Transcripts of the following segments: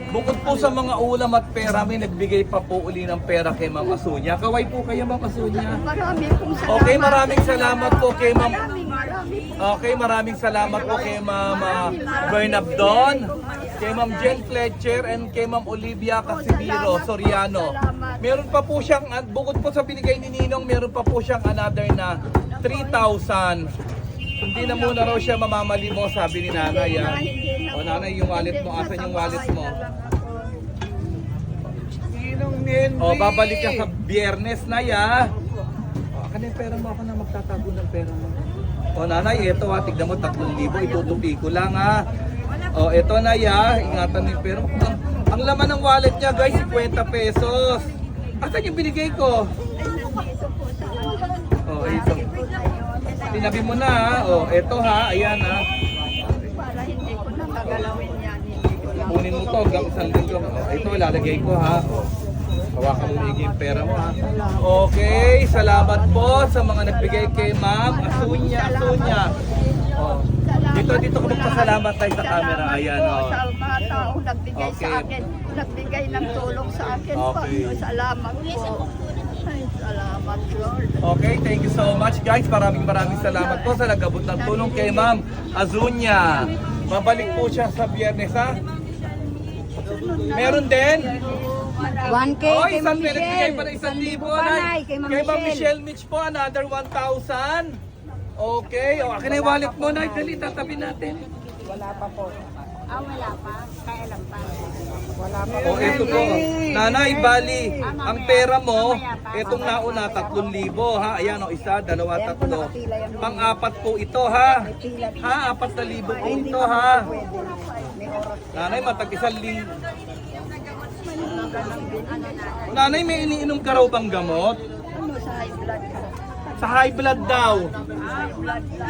Bukod po sa mga ulam at pera, may nagbigay pa po uli ng pera kay Ma'am Asunya. Kaway po kayo, Ma'am Asunya. Maraming pong salamat. Okay, maraming salamat po kay Ma'am. Maraming. Okay, maraming salamat po kay Ma'am Bernabdon, kay Ma'am Jen Fletcher, and kay Ma'am Olivia Casimiro Soriano. Meron pa po siyang, bukod po sa binigay ni Ninong, meron pa po siyang another na 3,000. Hindi na muna raw siya mamamali mo, sabi ni Nanay. O Nanay, yung wallet mo, asan yung wallet mo? O, babalik ka sa Biyernes na ya. O, akin yung pera mo, ako na magtatago ng pera mo. O Nanay, ito ha, tignan mo, 3,000, itutupi ko lang ha. O, ito na ya, ingatan mo yung pera mo. Ang laman ng wallet niya guys, 50 pesos. Asan yung binigay ko? O, ito. Tinabi mo na ha. O, ito ha, ayan ha. Para hindi ko na magalawin yan. Kunin mo to hanggang isang linggo. O, ito, lalagay ko ha. O, hawakan mo yung pera mo ha. Okay, salamat po sa mga nagbigay kay Ma'am Asunya. O, dito ko magpasalamat tayo sa camera. Ayan o. Sa mga tao nagbigay sa akin, nagbigay ng tulong sa akin. Okay. Salamat po. Ay, salamat Lord. Okay, thank you so much guys. Maraming salamat po sa nagabot ng tulong kay Ma'am Asunya. Mabalik po siya sa Biyernes ha. Meron din. 1K Oh, kay isang Ma'am nagbigay Michelle. pa ng 1,000 Panay kay Ma'am Kay Ma'am Michelle. Michelle Mitch po, another 1,000. Okay, o akin na yung wallet mo na. Dali, tatabi natin. Wala pa. Kaya lang pa. Wala pa. O, ito po. Nanay, bali, ang pera mo, itong nauna, 3,000 ha. Ayan o, isa, dalawa, tatlo. Pang-apat po ito ha. Ha, 4,000 po ito ha. Nanay, matag 1,000. Nanay, may iniinom ka raw bang gamot? Ano sa high blood ka? Sa high blood daw. High blood ka.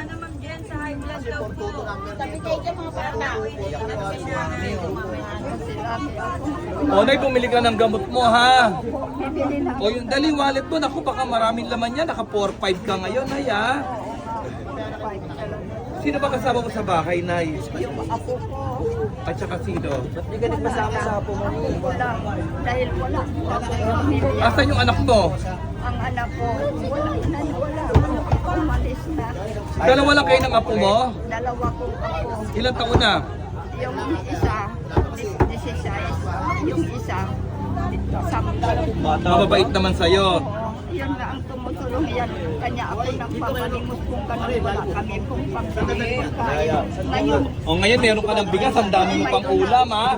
O, Nay, bumili ka ng gamot mo ha. Bibili na. O, yung dali wallet mo, naku, baka maraming laman yan. Naka 4-5 ka ngayon, Nay ha. Sino ba kasama mo sa bahay, Nay? Yung apo ko. At saka sino? Wala. Dahil wala. Asan yung anak mo? Ang anak ko, wala. Umalis na. Dalawa lang kayo ng apo mo? Dalawa kong apo. Ilang taon na? Yung isa, 16. Yung isa, 10. Mababait naman sa'yo. Yan nga ang tumutulong yan. Kanya ako nang papalimos kung ganun wala kami kung pangkain. Ngayon, O ngayon, meron ka ng bigas, ang dami mo pang ulam ha.